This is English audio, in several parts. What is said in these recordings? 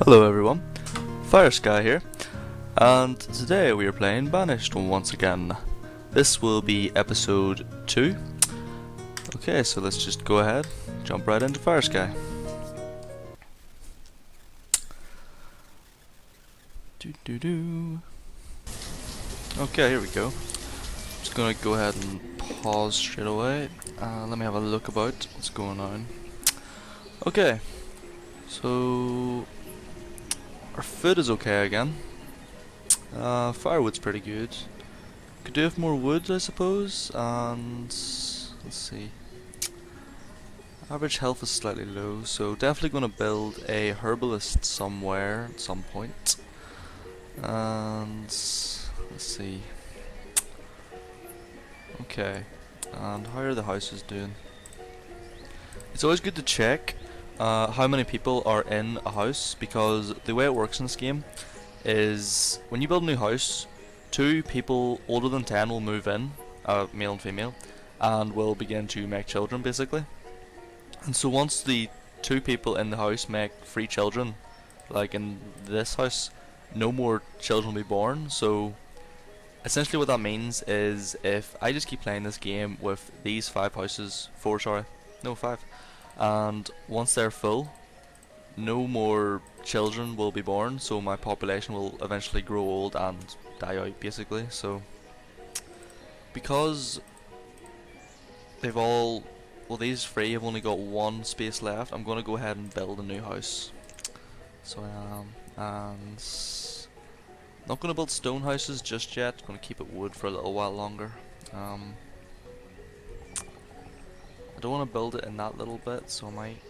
Hello everyone, Fyre here, and today we are playing Banished once again. This will be episode 2. Okay, so let's just go ahead, jump right into Fyre. Okay, here we go. Just gonna go ahead and pause straight away. Let me have a look about what's going on. Okay, so our food is okay again. Firewood's pretty good. Could do with more wood, I suppose. And let's see. Average health is slightly low, so definitely gonna build a herbalist somewhere at some point. And let's see. Okay. And how are the houses doing? It's always good to check how many people are in a house, because the way it works in this game is when you build a new house, 2 people older than 10 will move in, male and female, and will begin to make children basically. And so once the 2 people in the house make 3 children, like in this house, no more children will be born. So essentially what that means is if I just keep playing this game with these 5 houses, 4 sorry, no 5, and once they're full, no more children will be born, so my population will eventually grow old and die out basically. So because they've all, well, these 3 have only got 1 space left, I'm going to go ahead and build a new house. So I am, and not going to build stone houses just yet, going to keep it wood for a little while longer. I don't want to build it in that little bit, so I might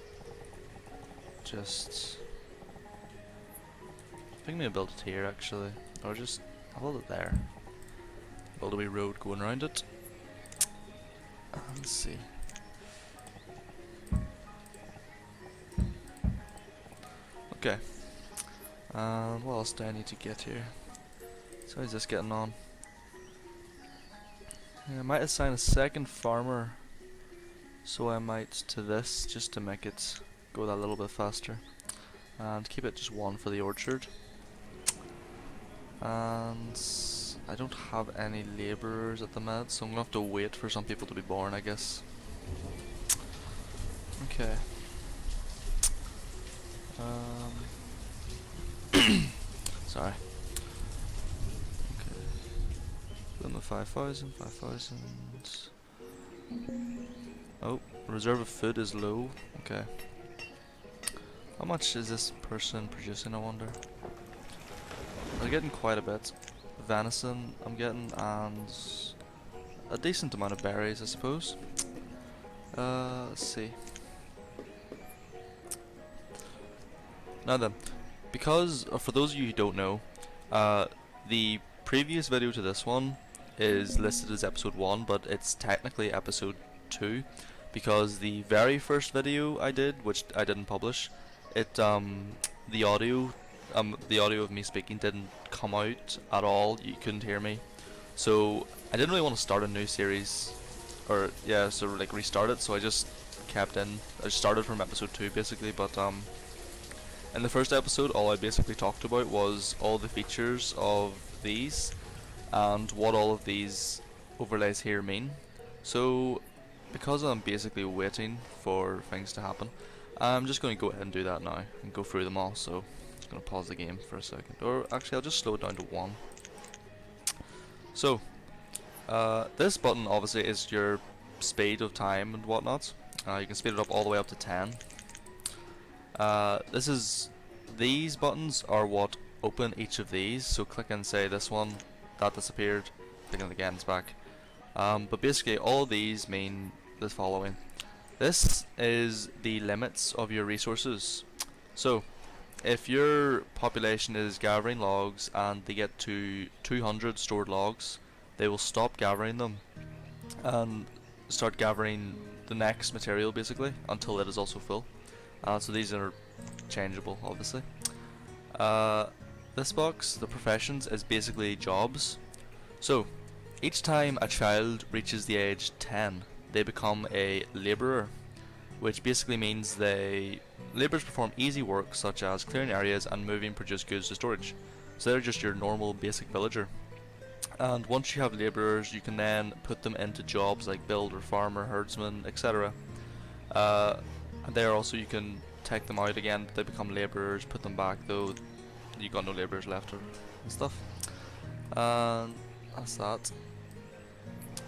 just, I think I'm going to build it here actually, or just, I'll build it there. Build a wee road going around it. Let's see. Okay. And what else do I need to get here? So how's this getting on? Yeah, I might assign a second farmer, so I might to this, just to make it go that little bit faster. And keep it just 1 for the orchard. And I don't have any labourers at the minute, so I'm gonna have to wait for some people to be born, I guess. Okay. Sorry. Okay. Put them at 5,000, 5,000. Oh, reserve of food is low. Okay. How much is this person producing, I wonder? They're getting quite a bit. Venison I'm getting, and a decent amount of berries, I suppose. Let's see. Now then, because for those of you who don't know, the previous video to this one is listed as episode 1, but it's technically episode 2, because the very first video I did, which I didn't publish, it the audio of me speaking didn't come out at all. You couldn't hear me, so I didn't really want to start a new series, or yeah, so like restart it. So I just kept in. I started from episode 2 basically, but in the first episode, all I basically talked about was all the features of these and what all of these overlays here mean. So because I'm basically waiting for things to happen, I'm just going to go ahead and do that now and go through them all. So I'm just going to pause the game for a second, or actually I'll just slow it down to 1. So this button obviously is your speed of time and whatnot. You can speed it up all the way up to 10. These buttons are what open each of these, so click and say this one, that disappeared, click it again, it's back. But basically all of these mean the following. This is the limits of your resources. So if your population is gathering logs and they get to 200 stored logs, they will stop gathering them and start gathering the next material basically until it is also full. So these are changeable obviously. This box, the professions, is basically jobs. So each time a child reaches the age 10, they become a labourer, which basically means they Labourers perform easy work such as clearing areas and moving produced goods to storage. So they're just your normal basic villager. And once you have labourers, you can then put them into jobs like builder, farmer, herdsman, etc. And there also you can take them out again, they become labourers, put them back though you got no labourers left or stuff. And that's that.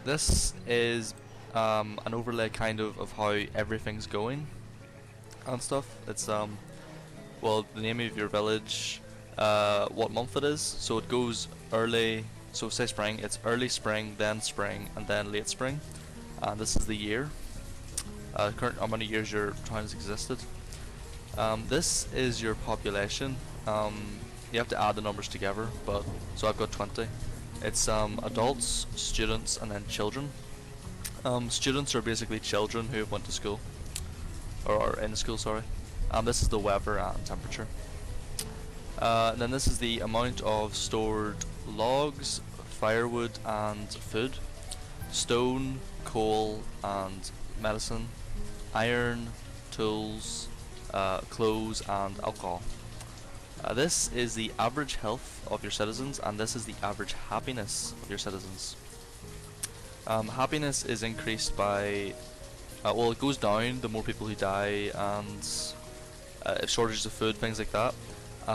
This is an overlay kind of how everything's going and stuff. It's well, the name of your village, what month it is, so it goes early, so say spring, it's early spring, then spring, and then late spring, and this is the year, current how many years your town has existed. This is your population. You have to add the numbers together, but so I've got 20. It's adults, students, and then children. Students are basically children who went to school, or are in school, sorry. This is the weather and temperature. And then this is the amount of stored logs, firewood and food, stone, coal and medicine, iron, tools, clothes and alcohol. This is the average health of your citizens, and this is the average happiness of your citizens. Happiness is increased by, well, it goes down the more people who die, and shortages of food, things like that.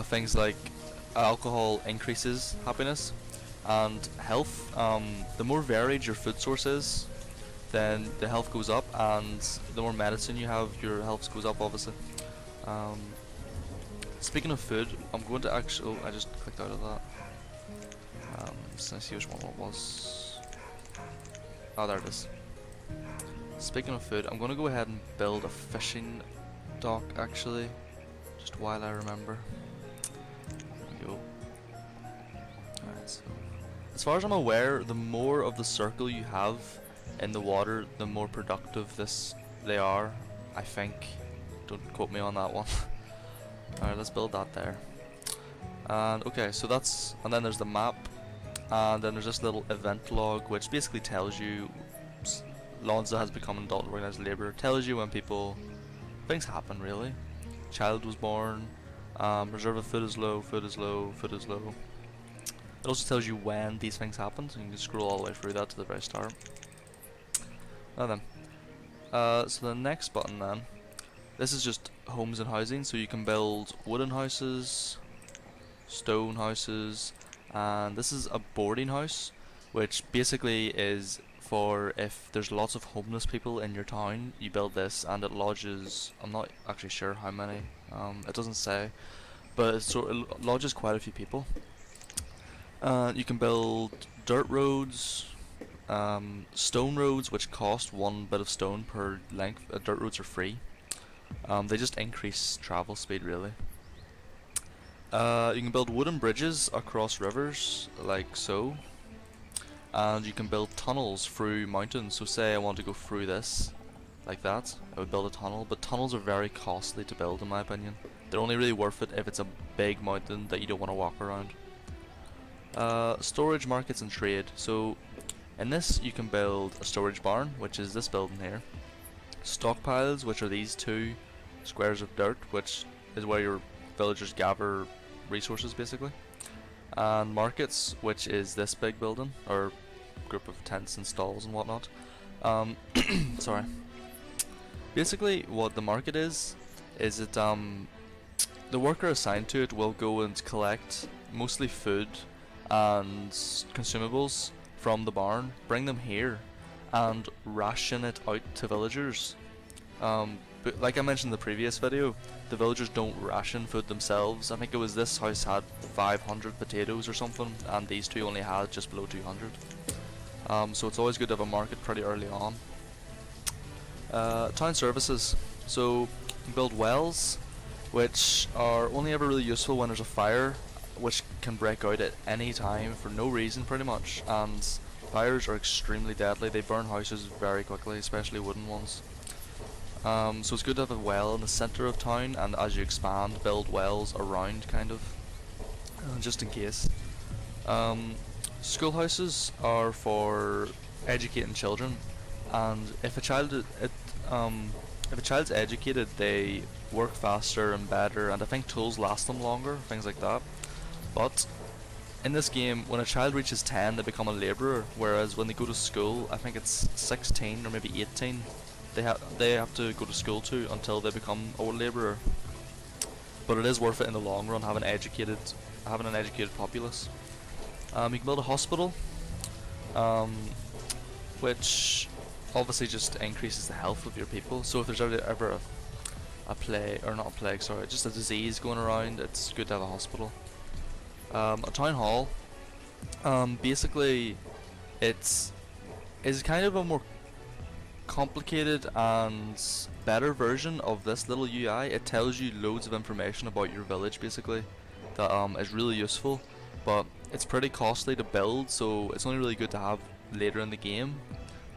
Things like alcohol increases happiness, and health. The more varied your food source is, then the health goes up, and the more medicine you have, your health goes up, obviously. Speaking of food, I'm going to actually. Oh, I just clicked out of that. So let's see which one it was. Oh, there it is. Speaking of food, I'm going to go ahead and build a fishing dock, actually, just while I remember. There we go. Alright, so as far as I'm aware, the more of the circle you have in the water, the more productive they are, I think. Don't quote me on that one. Alright, let's build that there. And okay, so that's, and then there's the map, and then there's this little event log which basically tells you Lonza has become an adult organized labour, tells you when things happen really. Child was born, reserve of food is low, food is low, food is low. It also tells you when these things happen, so you can scroll all the way through that to the very start. Now then, so the next button then, this is just homes and housing, so you can build wooden houses, stone houses, and this is a boarding house, which basically is for if there's lots of homeless people in your town, you build this and it lodges, I'm not actually sure how many, it doesn't say, but it lodges quite a few people. You can build dirt roads, stone roads, which cost 1 bit of stone per length. Dirt roads are free. They just increase travel speed really. You can build wooden bridges across rivers, like so. And you can build tunnels through mountains. So say I want to go through this, like that, I would build a tunnel, but tunnels are very costly to build in my opinion. They're only really worth it if it's a big mountain that you don't want to walk around. Storage, markets and trade. So in this you can build a storage barn, which is this building here. Stockpiles, which are these 2 squares of dirt, which is where your villagers gather resources basically. And markets, which is this big building, or group of tents and stalls and whatnot. Sorry. Basically what the market is it the worker assigned to it will go and collect mostly food and consumables from the barn, bring them here and ration it out to villagers. But like I mentioned in the previous video, the villagers don't ration food themselves. I think it was this house had 500 potatoes or something, and these 2 only had just below 200. So it's always good to have a market pretty early on. Town services. So you can build wells, which are only ever really useful when there's a fire, which can break out at any time for no reason pretty much, and fires are extremely deadly. They burn houses very quickly, especially wooden ones. So it's good to have a well in the centre of town, and as you expand, build wells around, kind of, just in case. Schoolhouses are if if a child's educated, they work faster and better, and I think tools last them longer, things like that. But in this game, when a child reaches 10, they become a labourer, whereas when they go to school, I think it's 16 or maybe 18, they have to go to school too until they become a labourer. But it is worth it in the long run having an educated populace. You can build a hospital, which obviously just increases the health of your people. So if there's ever a plague, or not a plague, sorry, just a disease going around, it's good to have a hospital. A town hall, basically is kind of a more complicated and better version of this little UI. It tells you loads of information about your village basically that is really useful, but it's pretty costly to build, so it's only really good to have later in the game,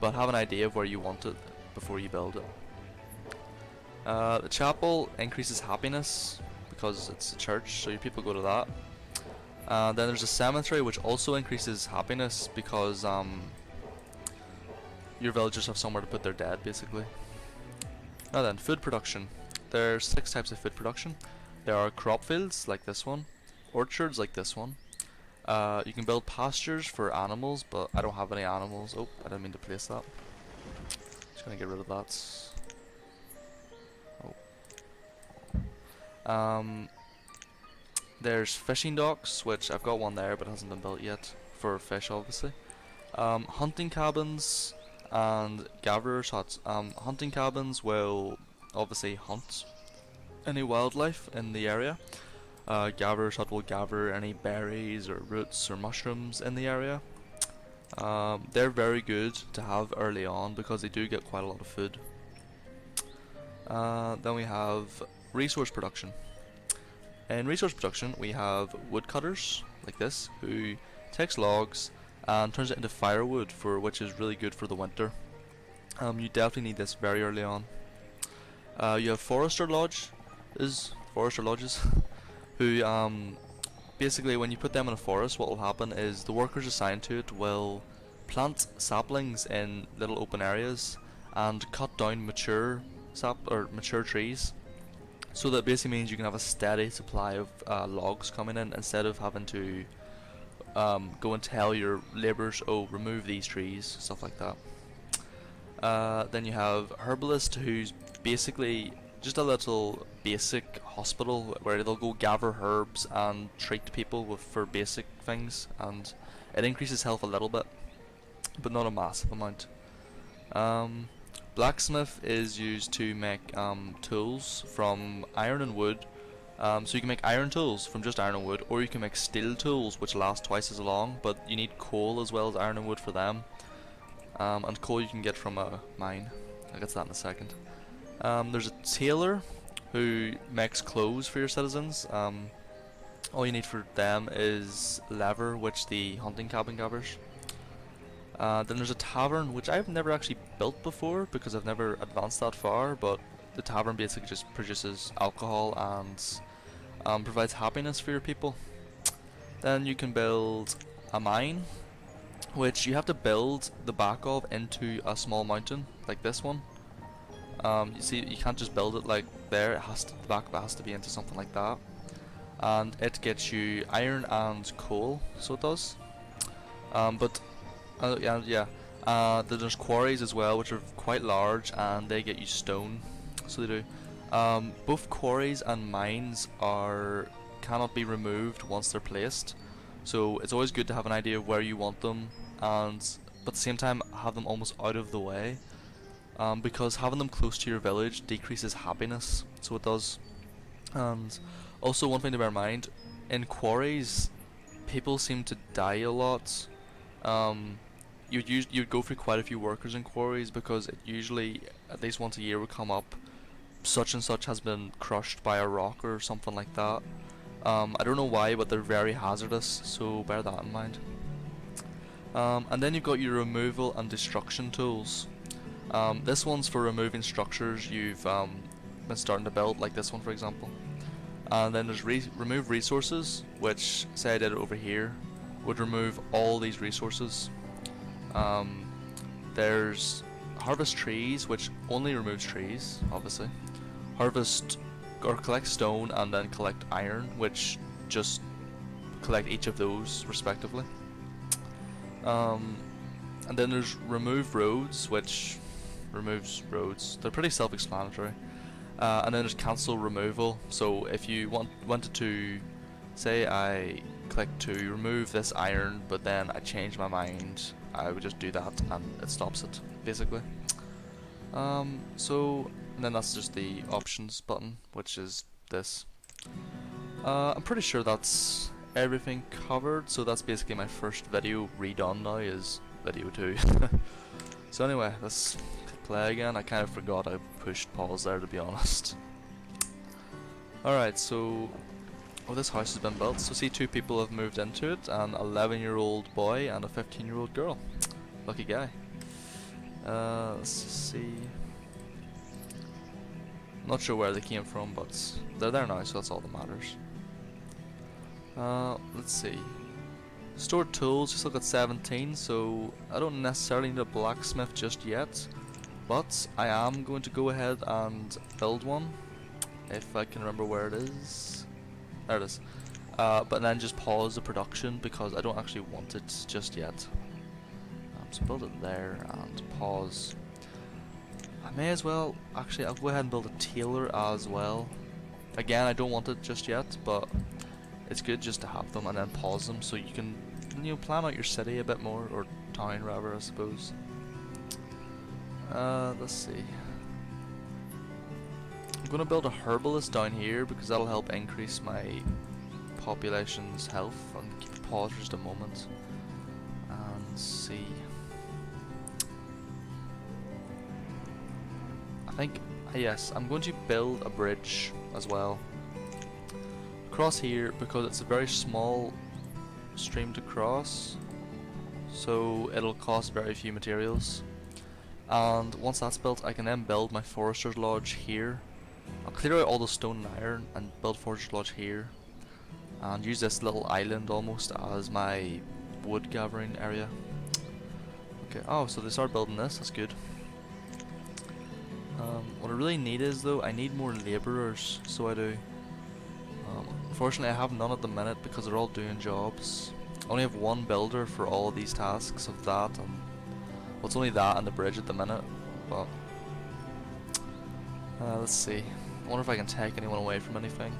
but have an idea of where you want it before you build it. The chapel increases happiness because it's a church, so your people go to that. Then there's a cemetery which also increases happiness because your villagers have somewhere to put their dead basically. Now then, food production. There's 6 types of food production. There are crop fields like this one, orchards like this one. You can build pastures for animals, but I don't have any animals. Oh, I didn't mean to place that. Just gonna get rid of that. Oh. There's fishing docks, which I've got one there but it hasn't been built yet, for fish obviously. Hunting cabins and gatherers' huts. Hunting cabins will obviously hunt any wildlife in the area. Gatherers' hut will gather any berries or roots or mushrooms in the area. They're very good to have early on because they do get quite a lot of food. Then we have resource production. In resource production we have woodcutters like this, who takes logs and turns it into firewood, which is really good for the winter. You definitely need this very early on. You have forester lodges, who basically when you put them in a forest, what will happen is the workers assigned to it will plant saplings in little open areas and cut down mature trees. So that basically means you can have a steady supply of logs coming in instead of having to go and tell your labourers, oh, remove these trees, stuff like that. Then you have herbalist, who's basically just a little basic hospital where they'll go gather herbs and treat people for basic things, and it increases health a little bit, but not a massive amount. Blacksmith is used to make tools from iron and wood. So you can make iron tools from just iron and wood, or you can make steel tools which last twice as long, but you need coal as well as iron and wood for them. And coal you can get from a mine. I'll get to that in a second. There's a tailor who makes clothes for your citizens. All you need for them is leather, which the hunting cabin gathers. Then there's a tavern, which I've never actually built before because I've never advanced that far, but the tavern basically just produces alcohol and provides happiness for your people. Then you can build a mine, which you have to build the back of into a small mountain like this one. You see, you can't just build it like there. The back of it has to be into something like that, and it gets you iron and coal, so it does. Then there's quarries as well, which are quite large, and they get you stone, so they do. Both quarries and mines cannot be removed once they're placed, so it's always good to have an idea of where you want them, but at the same time have them almost out of the way, because having them close to your village decreases happiness, so it does. And also, one thing to bear in mind, in quarries people seem to die a lot. You'd go through quite a few workers in quarries because it usually at least once a year would come up, such and such has been crushed by a rock or something like that. I don't know why, but they're very hazardous, so bear that in mind. And then you've got your removal and destruction tools. This one's for removing structures you've been starting to build, like this one for example. And then there's remove resources, which, say I did it over here, would remove all these resources. There's harvest trees, which only removes trees, obviously. Harvest or collect stone and then collect iron, which just collect each of those respectively. And then there's remove roads, which removes roads. They're pretty self-explanatory. And then there's cancel removal. So if you wanted to, say I click to remove this iron, but then I change my mind, I would just do that and it stops it, basically. And then that's just the options button, which is this. I'm pretty sure that's everything covered, so that's basically my first video redone now, is video 2. So anyway, let's play again. I kind of forgot I pushed pause there, to be honest. Alright, so this house has been built. So see, 2 people have moved into it, an 11-year-old boy and a 15-year-old girl. Lucky guy. Let's see. Not sure where they came from, but they're there now, so that's all that matters. Let's see. Stored tools, just look at 17, so I don't necessarily need a blacksmith just yet, but I am going to go ahead and build one, if I can remember where it is. There it is. But then just pause the production because I don't actually want it just yet. So build it there and pause. I may as well, actually I'll go ahead and build a tailor as well. Again, I don't want it just yet, but it's good just to have them and then pause them so you can, you know, plan out your city a bit more, or town rather, I suppose. Let's see. I'm gonna build a herbalist down here because that'll help increase my population's health. And keep pause for just a moment and see. I think, yes, I'm going to build a bridge as well across here because it's a very small stream to cross, so it'll cost very few materials. And once that's built, I can then build my forester's lodge here. I'll clear out all the stone and iron and build forester's lodge here, and use this little island almost as my wood gathering area. Okay, oh, so they start building this, that's good. What I really need is, though, I need more labourers, so I do. Unfortunately, I have none at the minute because they're all doing jobs. I only have 1 builder for all of these tasks of that, and well, it's only that and the bridge at the minute, but let's see. I wonder if I can take anyone away from anything.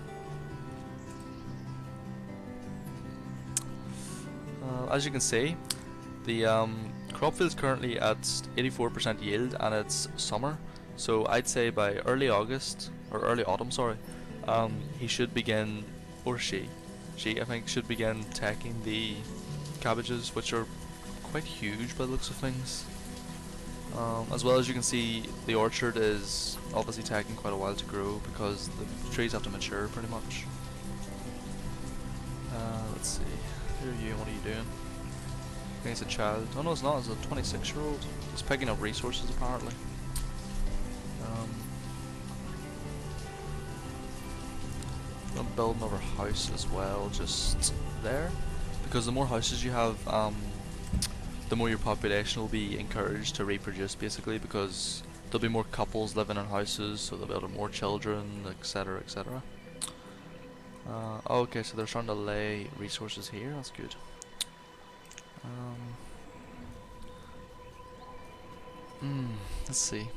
As you can see, the crop field is currently at 84% yield and it's summer, so I'd say by early August, or early autumn, sorry, he should begin, or she I think should begin taking the cabbages, which are quite huge by the looks of things. As well as you can see, the orchard is obviously taking quite a while to grow because the trees have to mature pretty much. Let's see, who are you, what are you doing? I think it's a child. Oh no, it's not, it's a 26-year-old. He's picking up resources apparently. I'm gonna build another house as well, just there, because the more houses you have, the more your population will be encouraged to reproduce, basically, because there'll be more couples living in houses, so they'll be able to have more children, etc, etc. Okay, so they're trying to lay resources here, that's good. Let's see.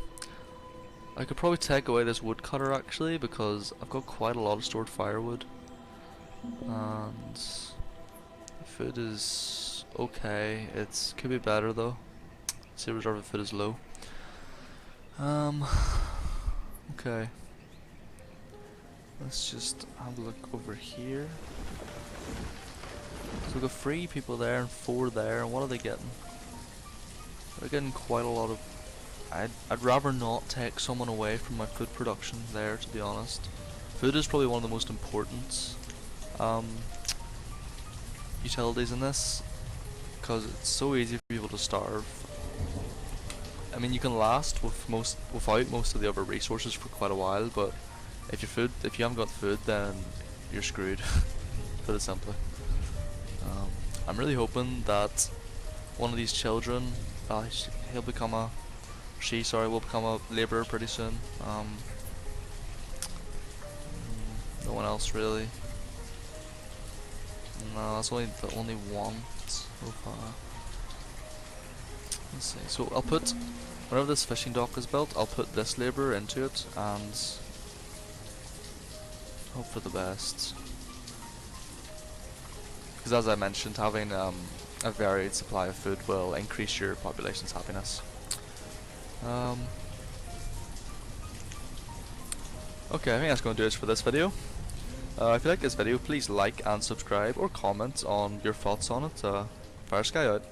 I could probably take away this woodcutter actually, because I've got quite a lot of stored firewood, and food is okay. It could be better though. See, reserve of food is low. Okay. Let's just have a look over here. So we've got 3 people there and 4 there, and what are they getting? They're getting quite a lot of... I'd rather not take someone away from my food production there, to be honest. Food is probably one of the most important utilities in this, because it's so easy for people to starve. I mean, you can last without most of the other resources for quite a while, but if you haven't got food, then you're screwed. Put it simply. I'm really hoping that one of these children, he'll become a She, sorry, will become a labourer pretty soon. No one else really. No, that's only the only one so far. Let's see. So I'll put, whenever this fishing dock is built, I'll put this labourer into it and hope for the best. Because as I mentioned, having a varied supply of food will increase your population's happiness. Okay, I think that's going to do it for this video. If you like this video, please like and subscribe or comment on your thoughts on it. Fyre out.